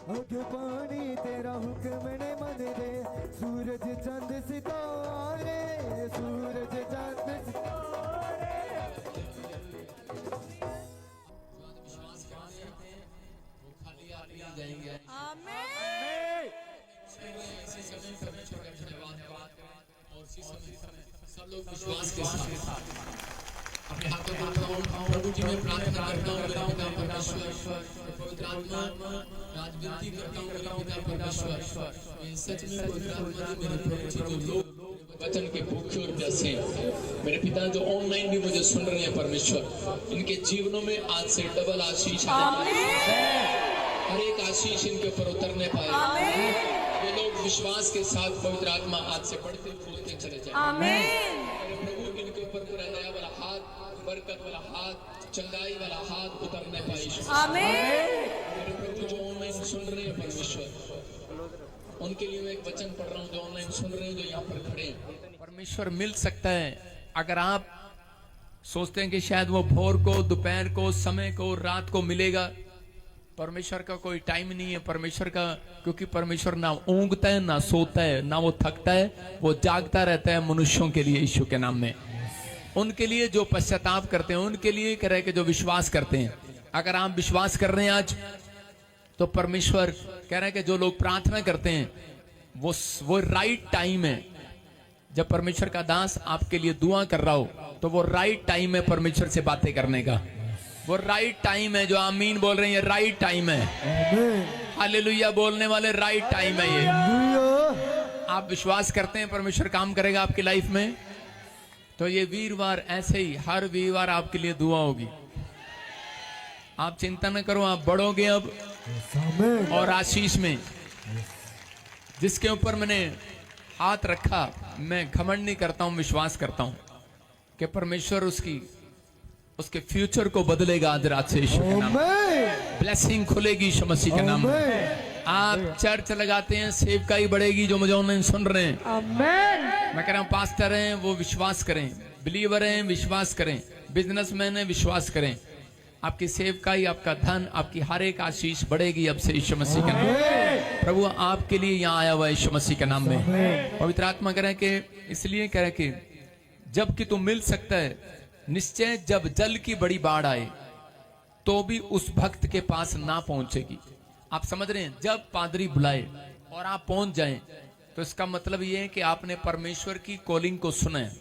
आग पानी तेरा हुक्म ने मन दे, सूरज चंद सितारे, सूरज चंद सितारे। विश्वास करते हैं वो खाली आप नहीं जाएंगे। आमीन। इसी समय परमेश्वर का धन्यवाद करें और इसी समय सब लोग विश्वास के साथ अपने हाथों को उठाओ। प्रभु जी मैं प्रार्थना करता हूँ मेरा पिता परमेश्वर, पवित्र आत्मा आज विनती करता हूँ मेरा पिता परमेश्वर, मैं सच में पवित्र आत्मा जी मेरे प्रभु जी जो लोग वचन के भूखे और प्यासे हैं मेरे पिता जो ऑनलाइन भी मुझे सुन रहे हैं परमेश्वर, इनके जीवनों में आज से डबल आशीष हर एक आशीष इनके ऊपर उतरने पाए। ये लोग विश्वास के साथ पवित्र आत्मा आज से बढ़ते फूलते चले जाए। आमीन। प्रभु इनके ऊपर पूरा दया वाला हाथ, बरकत वाला हाथ, चंगाई वाला हाथ उतरने पाए। आमीन। मेरे प्रभु जो ऑनलाइन सुन रहे हैं परमेश्वर, उनके लिए मैं एक वचन पढ़ रहा हूँ जो ऑनलाइन सुन रहे हैं, जो यहाँ पर खड़े हैं। परमेश्वर मिल सकता है अगर आप सोचते हैं कि शायद वो भोर को, दोपहर को, समय को, रात को मिलेगा। परमेश्वर का कोई टाइम नहीं है परमेश्वर का, क्योंकि परमेश्वर ना ऊँगता है ना सोता है ना वो थकता है, वो जागता रहता है मनुष्यों के लिए यीशु के नाम में। उनके लिए जो पश्चाताप करते हैं, उनके लिए कह रहे कि जो विश्वास करते हैं। अगर आप विश्वास कर रहे हैं आज, तो परमेश्वर कह रहे हैं कि जो लोग प्रार्थना करते हैं वो राइट टाइम है। जब परमेश्वर का दास आपके लिए दुआ कर रहा हो तो वो राइट टाइम है परमेश्वर से बातें करने का, वो राइट टाइम है। जो आमीन बोल रहे हैं, राइट टाइम है। हालेलुया बोलने वाले, राइट टाइम है ये। आप विश्वास करते हैं परमेश्वर काम करेगा आपकी लाइफ में, तो ये वीरवार ऐसे ही हर वीरवार आपके लिए दुआ होगी। आप चिंता न करो, आप बढ़ोगे अब और आशीष में। जिसके ऊपर मैंने हाथ रखा, मैं घमंड नहीं करता हूं, विश्वास करता हूं कि परमेश्वर उसके फ्यूचर को बदलेगा आज रात से यीशु के नाम में। ब्लेसिंग खुलेगी यीशु मसीह के नाम में। आप चर्च लगाते हैं, सेवकाई बढ़ेगी। जो मुझे ऑनलाइन सुन रहे हैं, आमीन। मैं कह रहा हूं पास्टर हैं वो विश्वास करें, बिलीवर हैं विश्वास करें, बिजनेसमैन हैं विश्वास करें। आपकी सेवकाई, आपका धन, आपकी हर एक आशीष बढ़ेगी अब से यीशु मसीह के नाम में। प्रभु आपके लिए यहाँ आया हुआ है यीशु मसीह के नाम में। पवित्र आत्मा कह रहे कि इसलिए कह रहे कि जब कि तू मिल सकता है, निश्चय जब जल की बड़ी बाढ़ आए तो भी उस भक्त के पास ना पहुंचेगी। आप समझ रहे हैं, जब पादरी बुलाए और आप पहुंच जाएं तो इसका मतलब ये है कि आपने परमेश्वर की कॉलिंग को सुना है,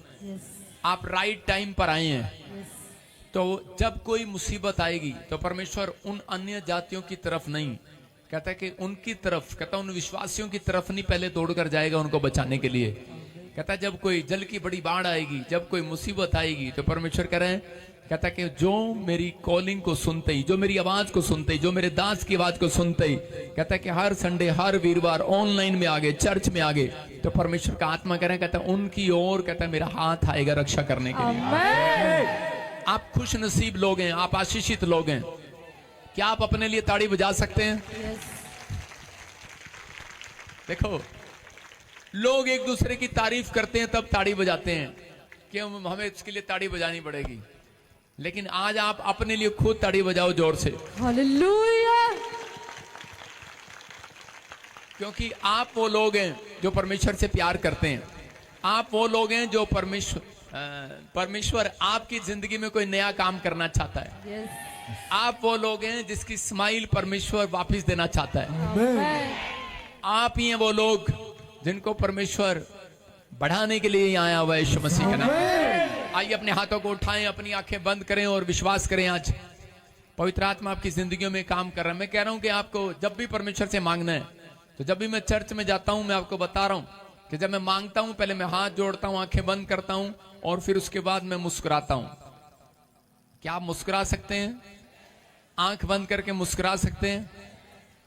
आप राइट टाइम पर आए हैं। तो जब कोई मुसीबत आएगी तो परमेश्वर उन अन्य जातियों की तरफ नहीं, कहता है कि उनकी तरफ, कहता है उन विश्वासियों की तरफ नहीं पहले दौड़कर जाएगा उनको बचाने के लिए। कहता है जब कोई जल की बड़ी बाढ़ आएगी, जब कोई मुसीबत आएगी, तो परमेश्वर कह रहे हैं, कहता है कि जो मेरी कॉलिंग को सुनते ही, जो मेरी आवाज को सुनते ही, जो मेरे दास की आवाज को सुनते ही, कहता है कि हर संडे, हर वीरवार ऑनलाइन में आगे, चर्च में आगे, तो परमेश्वर का आत्मा कह रहे हैं, कहता है उनकी ओर, कहता है मेरा हाथ आएगा रक्षा करने के लिए। आप खुश नसीब लोग हैं, आप आशीषित लोग हैं। क्या आप अपने लिए ताड़ी बजा सकते हैं? देखो, लोग एक दूसरे की तारीफ करते हैं तब ताड़ी बजाते हैं कि हमें इसके लिए ताड़ी बजानी पड़ेगी, लेकिन आज आप अपने लिए खुद ताड़ी बजाओ जोर से। हालेलुया। क्योंकि आप वो लोग हैं जो परमेश्वर से प्यार करते हैं। आप वो लोग हैं जो परमेश्वर आपकी जिंदगी में कोई नया काम करना चाहता है। आप वो लोग हैं जिसकी स्माइल परमेश्वर वापस देना चाहता है। आप ही हैं वो लोग जिनको परमेश्वर बढ़ाने के लिए यहाँ आया हुआ है यीशु मसीह का नाम। आइए अपने हाथों को उठाएं, अपनी आंखें बंद करें और विश्वास करें आज पवित्र आत्मा आपकी जिंदगियों में काम कर रहा है। मैं कह रहा हूं कि आपको जब भी परमेश्वर से मांगना है, तो जब भी मैं चर्च में जाता हूं, मैं आपको बता रहा हूं कि जब मैं मांगता हूं, पहले मैं हाथ जोड़ता हूं, आंखें बंद करता हूं और फिर उसके बाद मैं मुस्कुराता हूं। क्या आप मुस्कुरा सकते हैं? आंख बंद करके मुस्कुरा सकते हैं?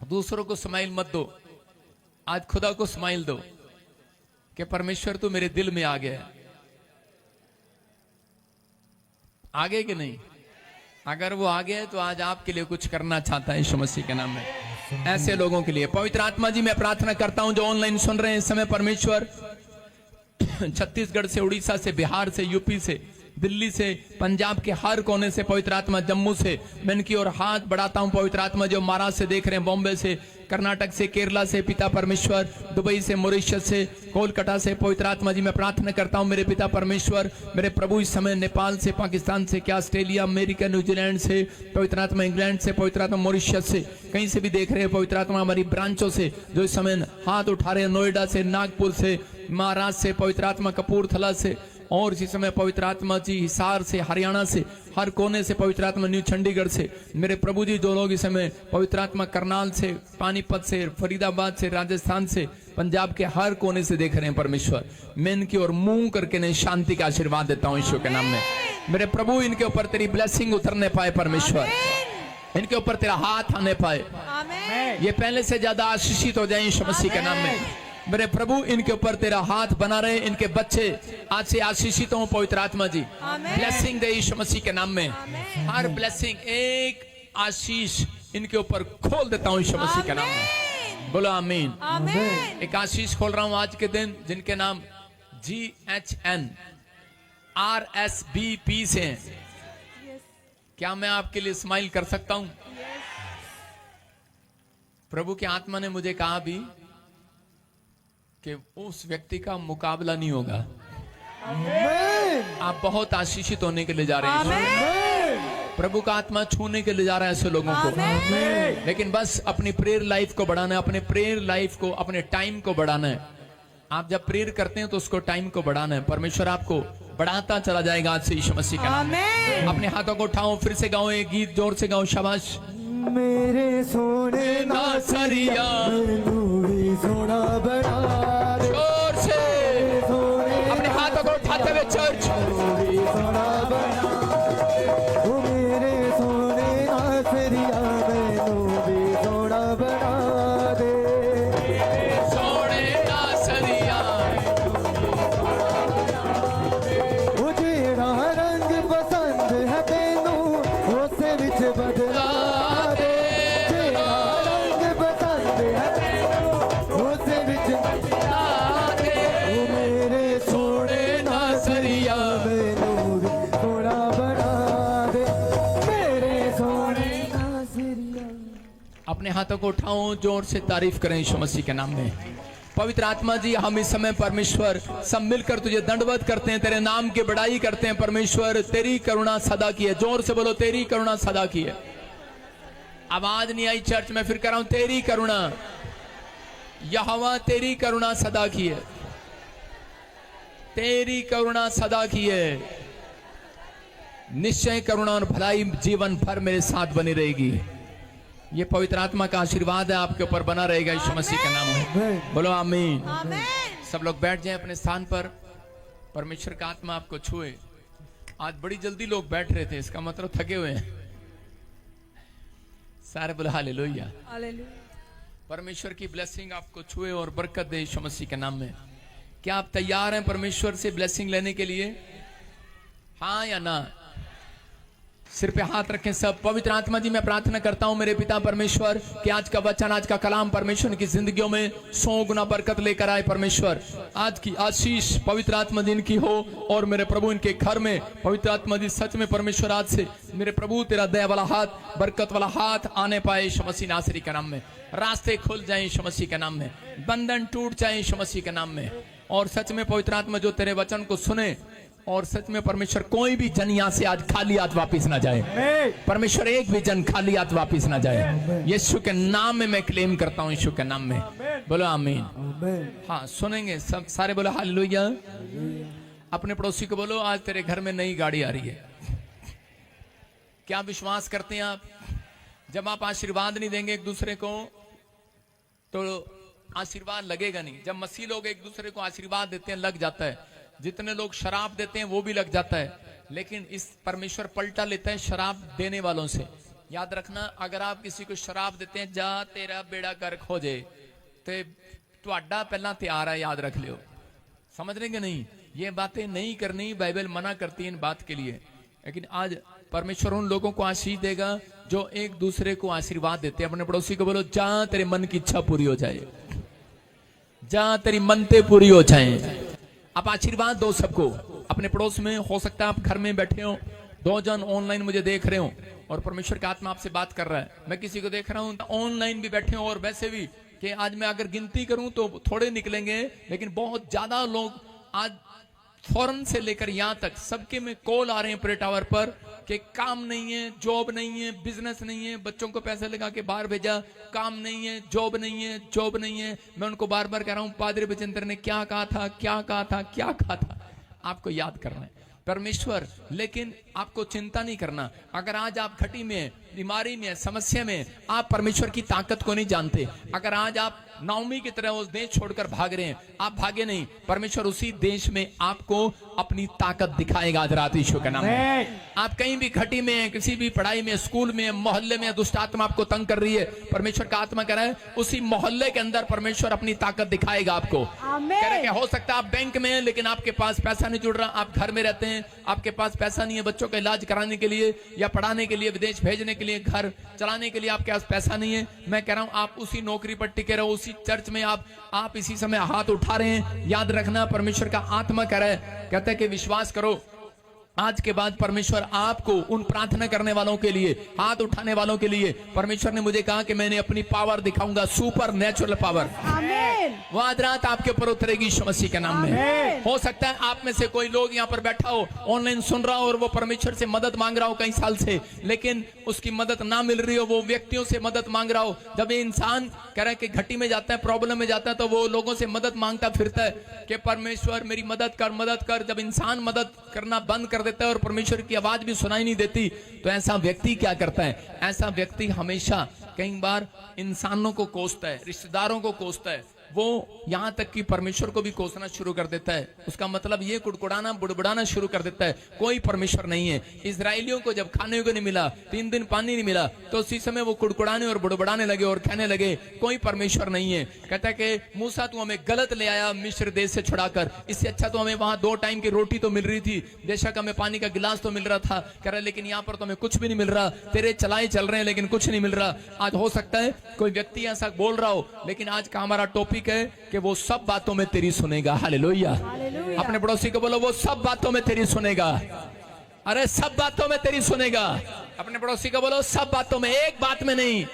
दूसरों को स्माइल मत दो, आज खुदा को स्माइल दो कि परमेश्वर तू मेरे दिल में आ गया है। आगे कि नहीं? अगर वो आ गया है तो आज आपके लिए कुछ करना चाहता है यीशु मसीह के नाम में। ऐसे लोगों के लिए पवित्र आत्मा जी मैं प्रार्थना करता हूं जो ऑनलाइन सुन रहे हैं इस समय, परमेश्वर छत्तीसगढ़ से, उड़ीसा से, बिहार से, यूपी से, दिल्ली से, पंजाब के हर कोने से, पवित्र आत्मा जम्मू से मैं इनकी ओर हाथ बढ़ाता हूं। पवित्र आत्मा जो महाराष्ट्र से देख रहे हैं, बॉम्बे से, कर्नाटक से, केरला से पिता परमेश्वर, दुबई से, मॉरिशस से, कोलकाता से पवित्र आत्मा जी मैं प्रार्थना करता हूँ मेरे पिता परमेश्वर, मेरे प्रभु इस समय नेपाल से, पाकिस्तान से, क्या ऑस्ट्रेलिया, अमेरिका, न्यूजीलैंड से पवित्र आत्मा, इंग्लैंड से पवित्र आत्मा, मॉरिशस से, कहीं से भी देख रहे हैं पवित्र आत्मा, हमारी ब्रांचों से जो इस समय हाथ उठा रहे हैं, नोएडा से, नागपुर से, महाराष्ट्र से पवित्र आत्मा, कपूरथला से, और इसी समय पवित्र आत्मा जी हिसार से, हरियाणा से, हर कोने से पवित्र आत्मा, न्यू चंडीगढ़ से मेरे प्रभु जी जो लोग इस समय पवित्र आत्मा करनाल से, पानीपत से, फरीदाबाद से, राजस्थान से, पंजाब के हर कोने से देख रहे हैं परमेश्वर, मैं इनकी ओर मुंह करके नहीं शांति का आशीर्वाद देता हूं यीशु के नाम में। मेरे प्रभु इनके ऊपर तेरी ब्लेसिंग उतरने पाए परमेश्वर, इनके ऊपर तेरा हाथ आने पाए, आमेन। ये पहले से ज्यादा आशीषित हो जाए यीशु मसीह के नाम में। मेरे प्रभु इनके ऊपर तेरा हाथ बना रहे, इनके बच्चे आज से आशीषित हो पवित्र आत्मा जी, ब्लेसिंग दे यीशु मसीह के नाम में। हर ब्लेसिंग, एक आशीष इनके ऊपर खोल देता हूं यीशु मसीह के नाम में। बोलो आमीन। आमेन। एक आशीष खोल रहा हूं आज के दिन जिनके नाम GHN RSBP से हैं। क्या मैं आपके लिए स्माइल कर सकता हूं? प्रभु की आत्मा ने मुझे कहा भी कि उस व्यक्ति का मुकाबला नहीं होगा। आमेन। आप बहुत आशीषित होने के लिए जा रहे हैं। आमेन। प्रभु का आत्मा छूने के लिए जा रहा है ऐसे लोगों को। आमेन। लेकिन बस अपनी प्रेयर लाइफ को बढ़ाना है, अपने प्रेयर लाइफ को, अपने टाइम को बढ़ाना है। आप जब प्रेयर करते हैं तो उसको टाइम को बढ़ाना है। परमेश्वर आपको बढ़ाता चला जाएगा आज से यीशु मसीह के नाम में। आमेन। अपने हाथों को उठाओ, फिर से गाओ एक गीत, जोर से गाओ, शाबाश। मेरे सोने नासरिया मैनू भी सोना बना दे, जोर से सोने अपने हाथों को उठाते हुए चर्च। भी सोना बना दे, ओ मेरे सोने नासरिया मैनू भी सोना बना दे, सोने नासरिया ओ जेड़ा रंग पसंद है तेनू उसे विच बदला दे, जेड़ा रंग पसंद है तेनू उसे विच ओ मेरे सोने नासरिया मैनू भी सोना बना दे, मेरे सोने नासरिया। अपने हाथों को उठाओ, जोर से तारीफ करें यीशु मसीह के नाम में। पवित्र आत्मा जी, हम इस समय परमेश्वर सब मिलकर तुझे दंडवत करते हैं, तेरे नाम की बड़ाई करते हैं परमेश्वर। तेरी करुणा सदा की है। जोर से बोलो, तेरी करुणा सदा की है। आवाज नहीं आई चर्च में, फिर कह रहा हूं, तेरी करुणा यहोवा, तेरी करुणा सदा की है, तेरी करुणा सदा की है। निश्चय करुणा और भलाई जीवन भर मेरे साथ बनी रहेगी। ये पवित्र आत्मा का आशीर्वाद है आपके ऊपर बना रहेगा यीशु मसीह के नाम में। आमेन। बोलो आमीन। आमेन। सब लोग बैठ जाएं अपने स्थान पर। परमेश्वर का आत्मा आपको छुए। आज बड़ी जल्दी लोग बैठ रहे थे, इसका मतलब थके हुए हैं सारे। बोलो हालेलुया। हालेलुया। परमेश्वर की ब्लेसिंग आपको छुए और बरकत दे यीशु मसीह के नाम में। क्या आप तैयार हैं परमेश्वर से ब्लेसिंग लेने के लिए? हाँ या ना? सिर पे हाथ रखें सब। पवित्र आत्मा जी, मैं प्रार्थना करता हूं मेरे पिता परमेश्वर कि आज का वचन, आज का कलाम परमेश्वर की जिंदगियों में 100 गुना बरकत लेकर आए परमेश्वर। आज की आशीष पवित्र आत्मा जी इनकी हो और मेरे प्रभु इनके घर में पवित्र आत्मा जी सच में परमेश्वर आज से मेरे प्रभु तेरा दया वाला हाथ, बरकत वाला हाथ आने पाए यीशु मसीह नासरी के नाम में। रास्ते खुल जाए यीशु मसीह के नाम में, बंधन टूट जाए यीशु मसीह के नाम में। और सच में पवित्र आत्मा जो तेरे वचन को सुने, और सच में परमेश्वर कोई भी जन यहाँ से आज खाली हाथ वापिस ना जाए। परमेश्वर एक भी जन खाली हाथ वापिस ना जाए। यीशु के नाम में मैं क्लेम करता हूँ, यीशु के नाम में। बोलो आमीन। आमेन। हाँ, सुनेंगे सब सारे। बोलो हालेलुया। अपने पड़ोसी को बोलो, आज तेरे घर में नई गाड़ी आ रही है। क्या विश्वास करते हैं आप? जब आप आशीर्वाद नहीं देंगे एक दूसरे को तो आशीर्वाद लगेगा नहीं। जब मसीह लोग एक दूसरे को आशीर्वाद देते हैं लग जाता है। जितने लोग शराब देते हैं वो भी लग जाता है। लेकिन इस परमेश्वर पलटा लेता है शराब देने वालों से। याद रखना, अगर आप किसी को शराब देते हैं, जा तेरा बेड़ा गर्क हो जाए, तो तुहाडा पहला तैयार है, याद रख लियो। समझ रहे कि नहीं? ये बातें नहीं करनी, बाइबल मना करती है इन बात के लिए। लेकिन आज परमेश्वर उन लोगों को आशीष देगा जो एक दूसरे को आशीर्वाद देते हैं। अपने पड़ोसी को बोलो, जा तेरे मन की इच्छा पूरी हो जाए, जा तेरी मनते पूरी हो जाए। आप आशीर्वाद दो सबको। अपने पड़ोस में, हो सकता है आप घर में बैठे हो, 2 जन ऑनलाइन मुझे देख रहे हो, और परमेश्वर का आत्मा आपसे बात कर रहा है। मैं किसी को देख रहा हूं ऑनलाइन भी बैठे हो और वैसे भी कि आज मैं अगर गिनती करूं तो थोड़े निकलेंगे, लेकिन बहुत ज्यादा लोग आज फॉरेन से लेकर यहां तक सबके में कॉल आ रहे हैं प्रे टावर पर कि काम नहीं है, जॉब नहीं है, बिजनेस नहीं है, बच्चों को पैसे लगा के बाहर भेजा, काम नहीं है, जॉब नहीं है, जॉब नहीं है। मैं उनको बार बार कह रहा हूं पादरी बचेंद्र ने क्या कहा था, क्या कहा था, क्या कहा था, आपको याद करना है परमेश्वर। लेकिन आपको चिंता नहीं करना। अगर आज आप घटी में, बीमारी में, समस्या में, आप परमेश्वर की ताकत को नहीं जानते, अगर आज आप नाओमी की तरह उस देश छोड़कर भाग रहे हैं, आप भागे नहीं, परमेश्वर उसी देश में आपको अपनी ताकत दिखाएगा आज रात यीशु के नाम में। आप कहीं भी घटी में हैं, किसी भी पढ़ाई में, स्कूल में, मोहल्ले में दुष्ट आत्मा आपको तंग कर रही है, परमेश्वर का आत्मा कह रहा है उसी मोहल्ले के अंदर परमेश्वर अपनी ताकत दिखाएगा आपको। कह रहे हो सकता है आप बैंक में हैं लेकिन आपके पास पैसा नहीं जुड़ रहा, आप घर में रहते हैं, आपके पास पैसा नहीं है बच्चों का इलाज कराने के लिए या पढ़ाने के लिए, विदेश भेजने के लिए, घर चलाने के लिए आपके पास पैसा नहीं है। मैं कह रहा हूं आप उसी नौकरी पर टिके रहो, उसी चर्च में आप इसी समय हाथ उठा रहे हैं। याद रखना परमेश्वर का आत्मा कह रहा है, कहता है कि विश्वास करो आज के बाद परमेश्वर आपको उन प्रार्थना करने वालों के लिए, हाथ उठाने वालों के लिए, परमेश्वर ने मुझे कहा कि मैंने अपनी पावर दिखाऊंगा, सुपर नेचुरल पावर। आमीन। वो आज रात आपके ऊपर उतरेगी यीशु मसीह के नाम में। हो सकता है आप में से कोई लोग यहाँ पर बैठा हो, ऑनलाइन सुन रहा हो और वो परमेश्वर से मदद मांग रहा हो कई साल से, लेकिन उसकी मदद ना मिल रही हो, वो व्यक्तियों से मदद मांग रहा हो। जब ये इंसान कह रहा है कि घटी में जाता है, प्रॉब्लम में जाता है, तो वो लोगों से मदद मांगता फिरता है कि परमेश्वर मेरी मदद कर, मदद कर। जब इंसान मदद करना बंद कर देता है और परमेश्वर की आवाज भी सुनाई नहीं देती, तो ऐसा व्यक्ति क्या करता है? ऐसा व्यक्ति हमेशा कई बार इंसानों को कोसता है, रिश्तेदारों को कोसता है, वो यहां तक कि परमेश्वर को भी कोसना शुरू कर देता है। उसका मतलब ये कुड़कुड़ाना, बुड़बुड़ाना शुरू कर देता है, कोई परमेश्वर नहीं है। इजराइलियों को जब खाने को नहीं मिला, 3 दिन पानी नहीं मिला, तो उसी समय वो कुड़कुड़ाने और बुड़बुड़ाने लगे और कहने लगे कोई परमेश्वर नहीं है। कहता है कि मूसा तू हमें गलत ले आया मिस्र देश से छुड़ाकर, इससे अच्छा तो हमें वहां 2 टाइम की रोटी तो मिल रही थी, बेशक हमें पानी का गिलास तो मिल रहा था, कह रहा लेकिन यहाँ पर तो हमें कुछ भी नहीं मिल रहा, तेरे चलाए चल रहे हैं लेकिन कुछ नहीं मिल रहा। आज हो सकता है कोई व्यक्ति ऐसा बोल रहा हो, लेकिन आज का हमारा टॉपिक है कि वो सब बातों में तेरी सुनेगा। हालेलुया। अपने पड़ोसी को बोलो वो सब बातों में तेरी सुनेगा। अरे सब बातों में तेरी सुनेगा। अपने पड़ोसी को बोलो सब बातों में, एक बात में नहीं,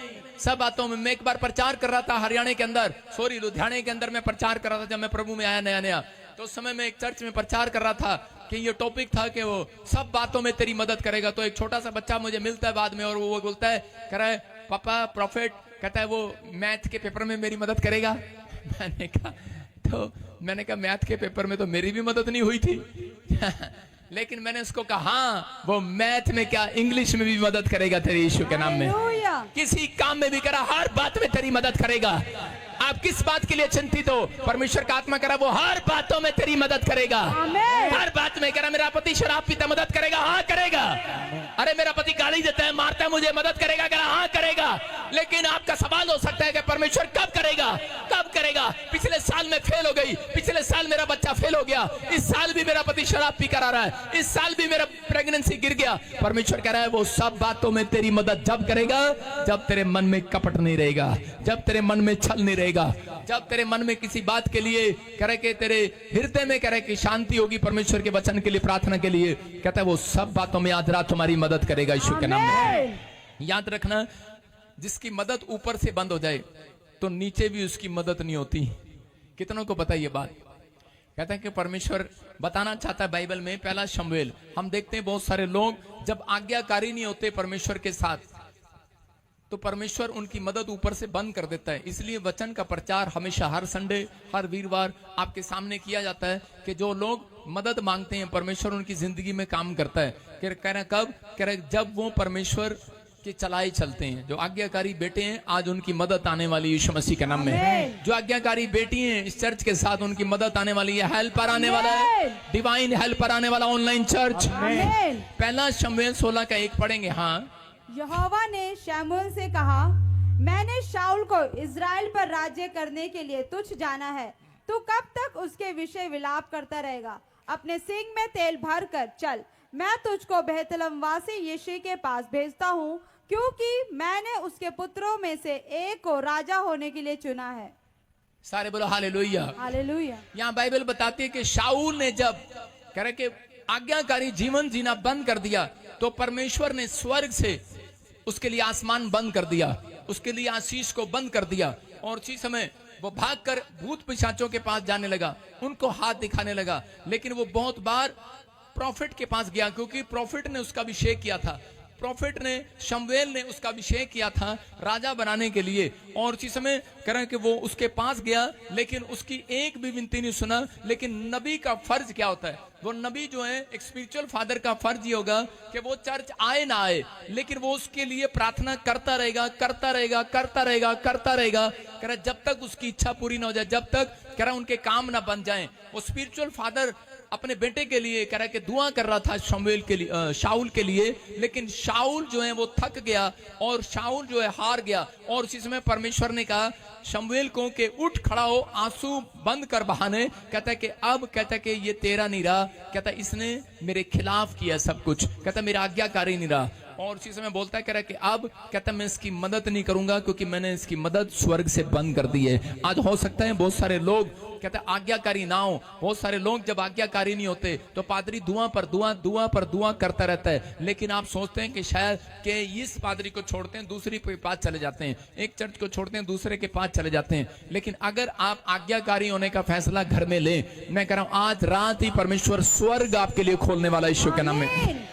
सब बातों में। मैं एक बार प्रचार कर रहा था हरियाणा के अंदर, लुधियाने के अंदर मैं प्रचार कर रहा था जब मैं प्रभु में आया नया। तो उस समय मैं एक चर्च में प्रचार कर रहा था कि ये टॉपिक था कि वो सब बातों में तेरी मदद करेगा। तो एक छोटा सा बच्चा मुझे मिलता है बाद में और वो बोलता है, कह रहा है पापा प्रॉफिट, कहता है वो मैथ के पेपर में मेरी मदद करेगा। मैंने कहा मैथ के पेपर में तो मेरी भी मदद नहीं हुई थी लेकिन मैंने उसको कहा हाँ वो मैथ में क्या इंग्लिश में भी मदद करेगा तेरे यीशु के नाम में। किसी काम में भी करा, हर बात में तेरी मदद करेगा। आप किस बात के लिए चिंतित हो? परमेश्वर का आत्मा करा वो हर बातों में तेरी मदद करेगा। हर बात में करा मेरा पति शराब पीता, मदद करेगा, हाँ करेगा। अरे मेरा पति गाली देता है, मारता है मुझे, मदद करेगा, करा हाँ करेगा। लेकिन आपका सवाल हो सकता है कि परमेश्वर कब करेगा, कब करेगा? पिछले साल में फेल हो गई, पिछले साल मेरा बच्चा फेल हो गया, इस साल भी मेरा पति शराब पी कर आ रहा है, इस साल भी मेरा प्रेगनेंसी गिर गया। परमेश्वर कह रहा है वो सब बातों में तेरी मदद जब करेगा जब तेरे मन में कपट नहीं रहेगा, जब तेरे मन में छल नहीं रहेगा, जब तेरे मन में किसी बात के लिए करे कि तेरे हृदय में करे कि शांति होगी परमेश्वर के वचन के लिए, प्रार्थना के लिए। कहता है वो सब बातों में आज रात तुम्हारी मदद करेगा यीशु के नाम में। याद रखना जिसकी मदद ऊपर से बंद हो जाए तो नीचे भी उसकी मदद नहीं होती। कितनों को पता ये बात? कहता है कि परमेश्वर बताना चाहता है बाइबल में, पहला शमूएल हम देखते हैं बहुत सारे लोग जब आज्ञाकारी नहीं होते परमेश्वर के साथ तो परमेश्वर उनकी मदद ऊपर से बंद कर देता है। इसलिए वचन का प्रचार हमेशा हर संडे, हर वीरवार आपके सामने किया जाता है कि जो लोग मदद मांगते हैं परमेश्वर उनकी जिंदगी में काम करता है। कह रहे कब? कह रहे जब वो परमेश्वर के चलाए चलते हैं। जो आज्ञाकारी बेटे हैं आज उनकी मदद आने वाली यीशु मसीह के नाम में। जो आज्ञाकारी बेटी हैं इस चर्च के साथ उनकी मदद आने वाली है, हेल्पर आने वाला है, डिवाइन हेल्पर आने वाला ऑनलाइन चर्च। पहला शमूएल 16 का 1 पढ़ेंगे। हाँ, यहोवा ने शमूएल से कहा, मैंने शाऊल को इज़राइल पर राज्य करने के लिए तुझ जाना है, तू कब तक उसके विषय विलाप करता रहेगा? अपने सिंग में तेल भर कर चल, मैं तुझको बेतलहम वासी यिशै के पास भेजता हूँ, क्योंकि मैंने उसके पुत्रों में से एक को राजा होने के लिए चुना है। सारे बोलो हालेलुया। हालेलुया। यहाँ बाइबल बताती है कि शाऊल ने जब कह रहे कि आज्ञाकारी जीवन जीना बंद कर दिया तो परमेश्वर ने स्वर्ग से उसके लिए आसमान बंद कर दिया, उसके लिए आशीष को बंद कर दिया। और उसी समय वो भागकर भूत पिशाचों के पास जाने लगा, उनको हाथ दिखाने लगा। लेकिन वो बहुत बार प्रॉफिट के पास गया, क्योंकि प्रॉफिट ने उसका अभिषेक किया था, प्रॉफिट ने, शमूएल ने उसका अभिषेक किया था राजा बनाने के लिए। और उसी समय कह रहे हैं कि वो उसके पास गया, लेकिन उसकी एक भी विनती नहीं सुना। लेकिन नबी का फर्ज क्या होता है? वो नबी जो है, एक स्पिरिचुअल फादर का फर्ज ये होगा कि वो चर्च आए ना आए, लेकिन वो उसके लिए प्रार्थना करता रहेगा, करता रहेगा, करता रहेगा, करता रहेगा। कह रहा जब तक उसकी इच्छा पूरी ना हो जाए, जब तक कह रहा उनके काम ना बन जाए। वो स्पिरिचुअल फादर अपने बेटे के लिए कह रहा कि दुआ कर रहा था शमूएल के लिए, शाऊल के लिए। लेकिन शाऊल जो है वो थक गया और शाऊल जो है हार गया। और उसी समय परमेश्वर ने कहा शमूएल को कि उठ खड़ा हो, आंसू बंद कर बहाने। कहता है कि अब कहता है कि ये तेरा नहीं रहा, कहता है इसने मेरे खिलाफ किया सब कुछ, कहता मेरा आज्ञाकारी नहीं रहा। और उसी समय बोलता है कह रहा कि अब कहता मैं इसकी मदद नहीं करूंगा, क्योंकि मैंने इसकी मदद स्वर्ग से बंद कर दी है। आज हो सकता है बहुत सारे लोग कहते आज्ञाकारी ना हो, बहुत सारे लोग जब आज्ञाकारी नहीं होते तो पादरी दुआ पर दुआ, दुआ पर दुआ करता रहता है। लेकिन आप सोचते हैं कि शायद कि इस पादरी को छोड़ते हैं दूसरी के पास चले जाते हैं, एक चर्च को छोड़ते हैं दूसरे के पास चले जाते हैं। लेकिन अगर आप आज्ञाकारी होने का फैसला घर में लें, मैं कह रहा हूं आज रात ही परमेश्वर स्वर्ग आपके लिए खोलने वाला, यीशु के नाम में।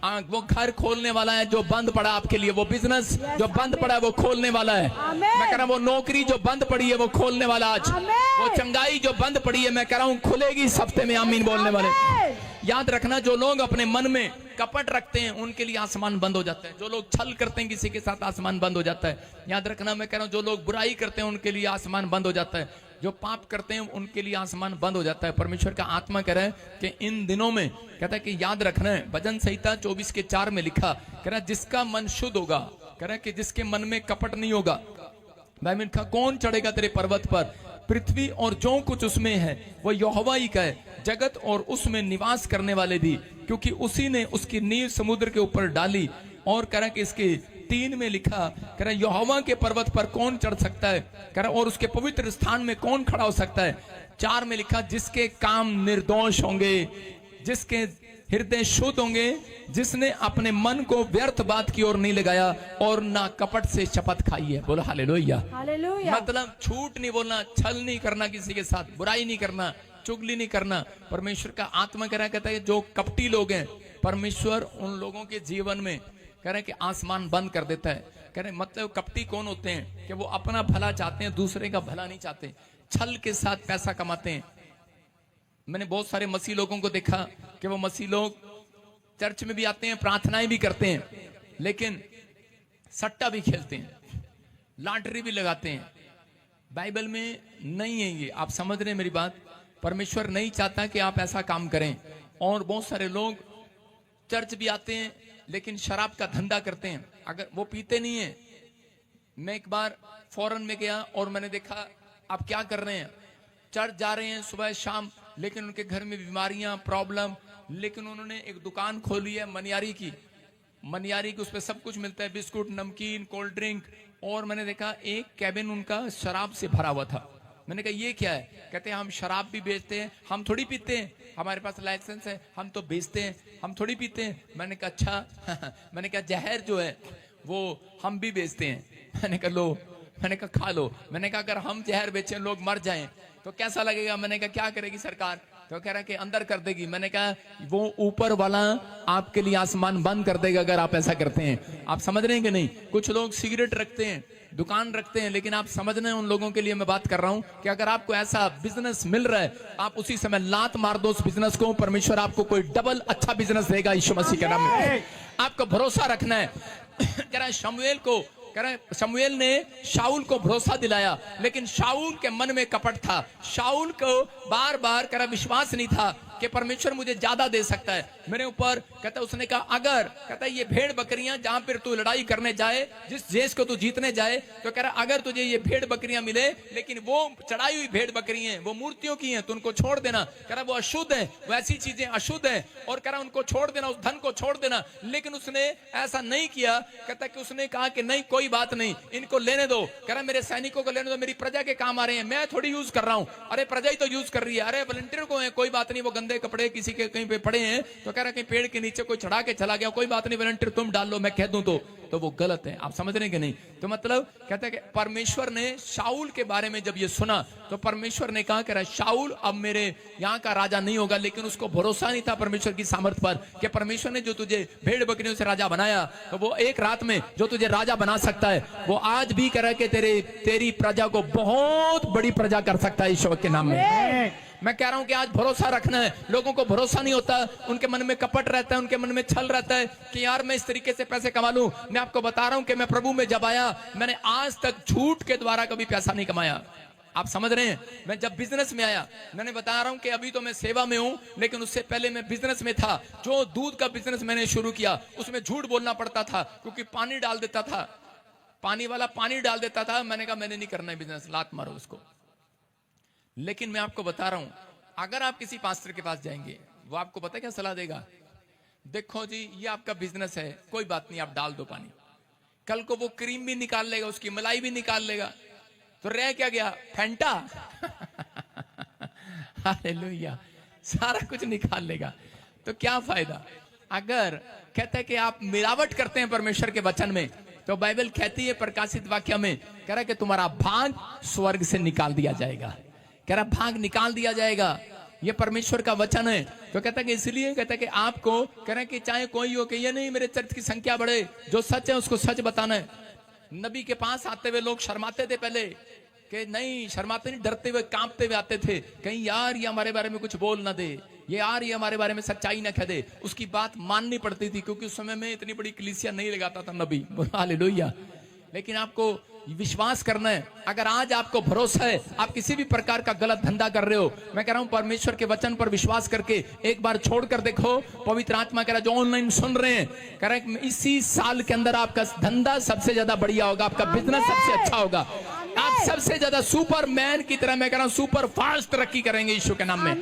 वो घर खोलने वाला है जो बंद पड़ा आपके लिए, वो बिजनेस जो बंद पड़ा है वो खोलने वाला है। मैं कह रहा हूं वो नौकरी जो बंद पड़ी है वो खोलने वाला आज, वो चंगाई जो बंद पड़ी है मैं कह रहा हूं खुलेगी इस हफ्ते में। आमीन बोलने वाले याद रखना, जो लोग अपने मन में कपट रखते हैं उनके लिए आसमान बंद हो जाता है। जो लोग छल करते हैं किसी के साथ आसमान बंद हो जाता है। याद रखना, मैं कह रहा हूं जो लोग बुराई करते हैं उनके लिए आसमान बंद हो जाता है। जो पाप करते हैं उनके लिए आसमान बंद हो जाता है। परमेश्वर का आत्मा कह रहा है कि इन दिनों में कहता है कि याद रखना है, भजन संहिता 24:4 में लिखा, कह रहा है जिसका मन शुद्ध होगा, कह रहा है कि जिसके मन में कपट नहीं होगा, बाइबल लिखा कौन चढ़ेगा तेरे पर्वत पर? पृथ्वी और जो कुछ उसमें है वो यहोवा ही का है, जगत और उसमें निवास करने वाले भी, क्योंकि उसी ने उसकी नींव समुद्र के ऊपर डाली। और कह रहा है कि इसके 3 में लिखा, कह रहा यहोवा के पर्वत पर कौन चढ़ सकता है, कह रहा और उसके पवित्र स्थान में कौन खड़ा हो सकता है। 4 में लिखा जिसके काम निर्दोष होंगे, जिसके हृदय शुद्ध होंगे, जिसने अपने मन को व्यर्थ बात की ओर नहीं लगाया और ना कपट से शपथ खाई है। बोलो हालेलुया। मतलब झूठ नहीं बोलना, छल नहीं करना, किसी के साथ बुराई नहीं करना, चुगली नहीं करना। परमेश्वर का आत्मा कह रहा कहता है जो कपटी लोग हैं परमेश्वर उन लोगों के जीवन में कह रहे हैं कि आसमान बंद कर देता है। कह रहे मतलब कपटी कौन होते हैं कि वो अपना भला चाहते हैं, दूसरे का भला नहीं चाहते, छल के साथ पैसा कमाते हैं। मैंने बहुत सारे मसीह लोगों को देखा कि वो मसीह लोग चर्च में भी आते हैं, प्रार्थनाएं भी करते हैं, लेकिन सट्टा भी खेलते हैं, लॉटरी भी लगाते हैं। बाइबल में नहीं है ये, आप समझ रहे हैं मेरी बात? परमेश्वर नहीं चाहता कि आप ऐसा काम करें। और बहुत सारे लोग चर्च भी आते हैं लेकिन शराब का धंधा करते हैं। अगर वो पीते नहीं है, मैं एक बार फॉरेन में गया और मैंने देखा आप क्या कर रहे हैं, चर्च जा रहे हैं सुबह शाम, लेकिन उनके घर में बीमारियां, प्रॉब्लम, लेकिन उन्होंने एक दुकान खोली है मनियारी की, उस पर सब कुछ मिलता है, बिस्कुट, नमकीन, कोल्ड ड्रिंक। और मैंने देखा एक कैबिन उनका शराब से भरा हुआ था। मैंने कहा ये क्या है? कहते हैं हम शराब भी बेचते हैं, हम थोड़ी पीते हैं, हमारे पास लाइसेंस है, हम तो बेचते हैं, हम थोड़ी पीते हैं। मैंने कहा अच्छा मैंने कहा जहर जो है वो हम भी बेचते हैं। मैंने कहा लो, मैंने कहा खा लो। मैंने कहा अगर हम जहर बेचें लोग मर जाएं तो कैसा लगेगा? मैंने कहा क्या करेगी सरकार? तो कह रहा कि अंदर कर देगी। मैंने कहा वो ऊपर वाला आपके लिए आसमान बंद कर देगा अगर आप ऐसा करते हैं। आप समझ रहे हैं कि नहीं? कुछ लोग सिगरेट रखते हैं, दुकान रखते हैं, लेकिन आप समझ रहे हैं उन लोगों के लिए मैं बात कर रहा हूं कि अगर आपको ऐसा बिजनेस मिल रहा है आप उसी समय लात मार दो उस बिजनेस को, परमेश्वर आपको कोई डबल अच्छा बिजनेस देगा यीशु मसीह के नाम में। आपको भरोसा रखना है। कह रहा है शमूएल को, कह रहे शमूएल ने शाऊल को भरोसा दिलाया, लेकिन शाऊल के मन में कपट था। शाऊल को बार बार कह रहा विश्वास नहीं था कि परमेश्वर मुझे ज्यादा दे सकता है मेरे ऊपर। कहता उसने कहा अगर, कहता ये भेड़ बकरियां जहां पर तू लड़ाई करने जाए, जिस देश को तू जीतने जाए, तो कह रहा अगर तुझे ये भेड़ बकरियां मिले लेकिन वो चढ़ाई हुई भेड़ बकरी हैं, वो मूर्तियों की हैं, तो उनको छोड़ देना। कह रहा वो अशुद्ध है, वो ऐसी चीजें अशुद्ध है, और कह रहा उनको छोड़ देना, उस धन को छोड़ देना। लेकिन उसने ऐसा नहीं किया। कहता कि उसने कहा कि नहीं कोई बात नहीं, इनको लेने दो। कह रहा मेरे सैनिकों को लेने दो, मेरी प्रजा के काम आ रहे हैं, मैं थोड़ी यूज कर रहा हूं। अरे प्रजा ही तो यूज कर रही है। अरे वॉलंटियर को है, कोई बात नहीं, वो गंदे कपड़े किसी के कहीं पे पड़े हैं, तो कह रहा कहीं पेड़ के नीचे कोई चढ़ा के चला गया, कोई बात नहीं वॉलंटियर तुम डाल लो, मैं कह दूं तो। तो वो गलत है। आप समझ रहे हैं कि नहीं? तो मतलब कहता है कि परमेश्वर ने शाऊल के बारे में जब ये सुना तो परमेश्वर ने कहा कि शाऊल अब मेरे यहाँ का राजा नहीं होगा, लेकिन उसको भरोसा नहीं था परमेश्वर की सामर्थ्य पर कि परमेश्वर ने जो तुझे भेड़ बकरियों से राजा बनाया तो वो एक रात में जो तुझे राजा बना सकता है वो आज भी कह रहा है कि तेरी प्रजा को बहुत बड़ी प्रजा कर सकता है ईश्वर के नाम में। मैं कह रहा हूं कि आज भरोसा रखना है। लोगों को भरोसा नहीं होता, उनके मन में कपट रहता है, उनके मन में छल रहता है कि यार मैं इस तरीके से पैसे कमा लूं। मैं आपको बता रहा हूं कि मैं प्रभु में जब आया मैंने आज तक झूठ के द्वारा कभी पैसा नहीं कमाया। आप समझ रहे हैं? मैं जब बिजनेस में आया, मैंने बता रहा हूं कि अभी तो मैं सेवा में हूं, लेकिन उससे पहले मैं बिजनेस में था। जो दूध का बिजनेस मैंने शुरू किया उसमें झूठ बोलना पड़ता था क्योंकि पानी डाल देता था, पानी वाला पानी डाल देता था। मैंने कहा मैंने नहीं करना है बिजनेस, लात मारो उसको। लेकिन मैं आपको बता रहा हूं, अगर आप किसी पास्टर के पास जाएंगे वो आपको पता है क्या सलाह देगा? देखो जी ये आपका बिजनेस है, कोई बात नहीं, आप डाल दो पानी। कल को वो क्रीम भी निकाल लेगा, उसकी मलाई भी निकाल लेगा, तो रह क्या गया? फैंटा। हालेलुया, सारा कुछ निकाल लेगा, तो क्या फायदा? अगर कहता है कि आप मिलावट करते हैं परमेश्वर के वचन में, तो बाइबल कहती है प्रकाशित वाक्य में, कह रहा है कि तुम्हारा भाग स्वर्ग से निकाल दिया जाएगा। कह रहा भाग निकाल दिया जाएगा, ये परमेश्वर का वचन है। तो कहता है कि इसलिए कहता है कि आपको कह रहा है कि चाहे कोई हो कि ये नहीं मेरे चर्च की संख्या बढ़े, जो सच है उसको सच बताना है। नबी के पास आते हुए लोग शर्माते थे पहले, कि नहीं शर्माते नहीं, डरते हुए कांपते हुए आते थे, कहीं यार ये हमारे बारे में कुछ बोल ना दे, ये यार ये हमारे बारे में सच्चाई ना कह दे। उसकी बात माननी पड़ती थी क्योंकि उस समय में इतनी बड़ी कलीसिया नहीं लगाता था नबी। हालेलुया। लेकिन आपको विश्वास करना है। अगर आज आपको भरोसा है, आप किसी भी प्रकार का गलत धंधा कर रहे हो, मैं कह रहा हूं परमेश्वर के वचन पर विश्वास करके एक बार छोड़ कर देखो। पवित्र आत्मा कह रहा है जो ऑनलाइन सुन रहे हैं, कह रहा है इसी साल के अंदर आपका धंधा सबसे ज्यादा बढ़िया होगा, आपका बिजनेस सबसे अच्छा होगा, आप सबसे ज्यादा सुपरमैन की तरह, मैं कह रहा हूं सुपर फास्ट तरक्की करेंगे यीशु के नाम में।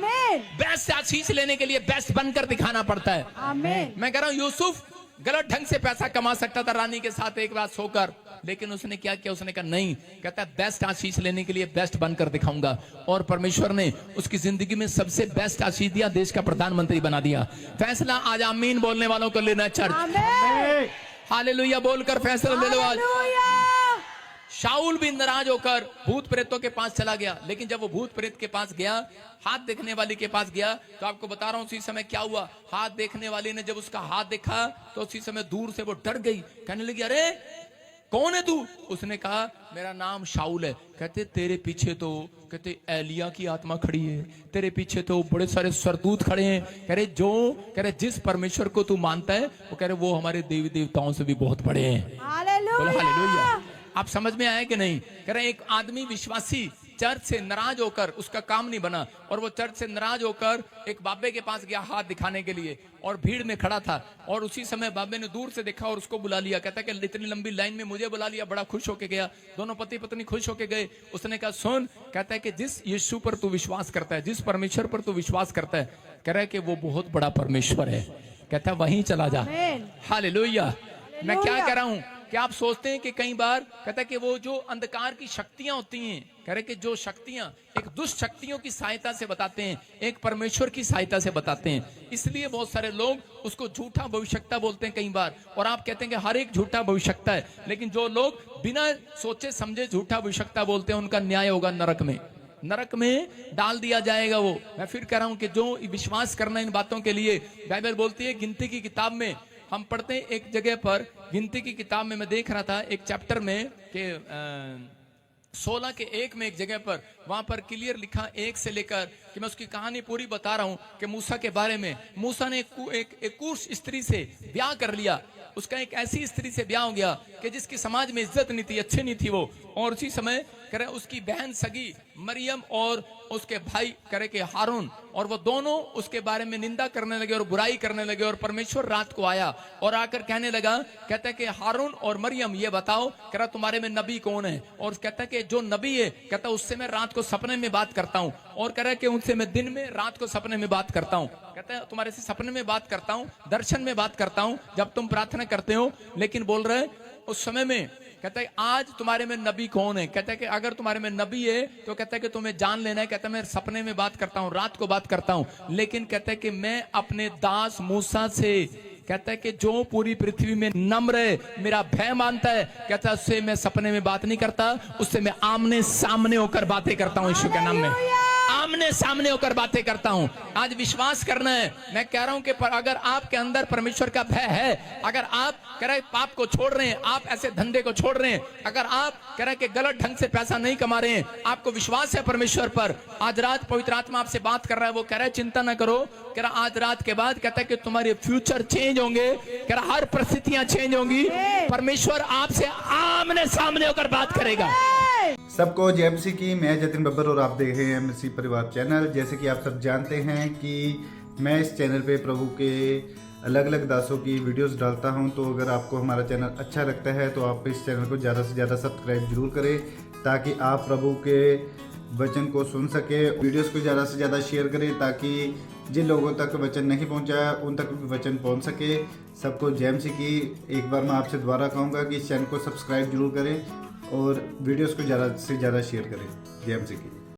बेस्ट आशीष लेने के लिए बेस्ट बनकर दिखाना पड़ता है। मैं कह रहा हूं यूसुफ गलत ढंग से पैसा कमा सकता था रानी के साथ एक रात सोकर, लेकिन उसने क्या किया? उसने कहा नहीं, कहता है बेस्ट आशीष लेने के लिए बेस्ट बनकर दिखाऊंगा। और परमेश्वर ने उसकी जिंदगी में सबसे बेस्ट आशीष दिया, देश का प्रधानमंत्री बना दिया। फैसला आज आमीन बोलने वालों को लेना चर्च। हालेलुया बोलकर फैसला ले लो आज। शाऊल भी नाराज होकर भूत प्रेतों के पास चला गया, लेकिन जब वो भूत प्रेत के पास गया, हाथ देखने वाली के पास गया, तो आपको बता रहा हूं उसी समय क्या हुआ। हाथ देखने वाली ने जब उसका हाथ देखा तो उसी समय दूर से वो डर गई, कहने लगी अरे कौन है तू? उसने कहा मेरा नाम शाऊल है। कहते तेरे पीछे तो कहते एलिया की आत्मा खड़ी है, तेरे पीछे तो बड़े सारे सरदूत खड़े हैं। कह रहे जिस परमेश्वर को तू मानता है वो कह रहे वो हमारे देवी देवताओं से भी बहुत बड़े हैं। हालेलुया। आप समझ में आया कि नहीं? कह रहे एक आदमी विश्वासी चर्च से नाराज होकर, उसका काम नहीं बना, और वो चर्च से नाराज होकर एक बाबे के पास गया हाथ दिखाने के लिए, और भीड़ में खड़ा था, और उसी समय बाबे ने दूर से देखा और उसको बुला लिया। कहता है कि इतनी लंबी लाइन में मुझे बुला लिया, बड़ा खुश होके गया। दोनों पति पत्नी खुश होके गए। उसने कहा सुन, कहता है कि जिस यीशु पर तू विश्वास करता है, जिस परमेश्वर पर तू विश्वास करता है, कह रहा है कि वो बहुत बड़ा परमेश्वर है। कहता है वहीं चला जा। हालेलुया। मैं क्या कह रहा हूं कि आप सोचते हैं कि कई बार कहता है कि वो जो अंधकार की शक्तियां होती हैं, कह रहे कि जो शक्तियां एक दुष्ट शक्तियों की सहायता से बताते हैं, एक परमेश्वर की सहायता से बताते हैं। इसलिए बहुत सारे लोग उसको झूठा भविष्यता बोलते हैं कई बार, और आप कहते हैं कि हर एक झूठा भविष्यता है, लेकिन जो लोग बिना सोचे समझे झूठा भविष्यता बोलते हैं उनका न्याय होगा नरक में, नरक में डाल दिया जाएगा वो। मैं फिर कह रहा हूं कि जो विश्वास करना इन बातों के लिए, बाइबल बोलती है गिनती की किताब में हम पढ़ते हैं, एक जगह पर गिनती की किताब में मैं देख रहा था एक चैप्टर में कि 16 के 1 में एक जगह पर, वहां पर क्लियर लिखा 1 से लेकर, कि मैं उसकी कहानी पूरी बता रहा हूं कि मूसा के बारे में। मूसा ने एक कुश स्त्री से ब्याह कर लिया, उसका एक ऐसी स्त्री से ब्याह हो गया कि जिसकी समाज में इज्जत नहीं थी, अच्छी नहीं थी वो। और उसी समय करे उसकी बहन सगी मरियम और उसके भाई करे के हारून, और वो दोनों उसके बारे में निंदा करने लगे और बुराई करने लगे। और परमेश्वर रात को आया और आकर कहने लगा, कहता है कि हारून और मरियम ये बताओ, कह रहा तुम्हारे में नबी कौन है? और कहता है कि जो नबी है, कहता उससे मैं रात को सपने में बात करता हूँ, और कह रहा है कि उनसे मैं दिन में रात को सपने में बात करता हूँ। कहता है तुम्हारे से सपने में बात करता हूँ, दर्शन में बात करता हूँ जब तुम प्रार्थना करते हो। लेकिन बोल रहे उस समय में, कहता है आज तुम्हारे में नबी कौन है? कहता है कि अगर तुम्हारे में नबी है तो कहता है कि तुम्हें जान लेना है। कहता है मैं सपने में बात करता हूँ, रात को बात करता हूँ, लेकिन कहता है कि मैं अपने दास मूसा से कहता है कि जो पूरी पृथ्वी में नम्र है, मेरा भय मानता है, कहता है उससे मैं सपने में बात नहीं करता, उससे मैं आमने सामने होकर बातें करता हूं। यीशु के नाम में आमने सामने होकर बातें करता हूं। आज विश्वास करना है। मैं कह रहा हूं कि अगर आपके अंदर परमेश्वर का भय है, अगर आप कह रहे पाप को छोड़ रहे हैं, आप ऐसे धंधे को छोड़ रहे हैं, अगर आप कह रहे कि गलत ढंग से पैसा नहीं कमा रहे हैं, आपको विश्वास है परमेश्वर पर, आज रात पवित्र आत्मा आपसे बात कर रहा है। वो कह रहा है चिंता ना करो, कह रहा आज रात के बाद कहता है कि तुम्हारे फ्यूचर चेंज होंगे, कह रहा हर परिस्थितियां चेंज होंगी, परमेश्वर आपसे आमने सामने होकर बात करेगा। सबको जय मसीह की। मैं जतिन बब्बर और आप देख रहे हैं मसीह परिवार चैनल। जैसे कि आप सब जानते हैं कि मैं इस चैनल पे प्रभु के अलग अलग दासों की वीडियोस डालता हूं, तो अगर आपको हमारा चैनल अच्छा लगता है तो आप इस चैनल को ज़्यादा से ज़्यादा सब्सक्राइब जरूर करें, ताकि आप प्रभु के वचन को सुन सके। वीडियोस को ज़्यादा से ज़्यादा शेयर करें, ताकि जिन लोगों तक वचन नहीं पहुंचा उन तक भी वचन पहुंच सके। सबको जय मसीह की। एक बार मैं आपसे दोबारा कहूँगा कि इस चैनल को सब्सक्राइब जरूर करें और वीडियोस को ज़्यादा से ज़्यादा शेयर करें। जय मसीह की।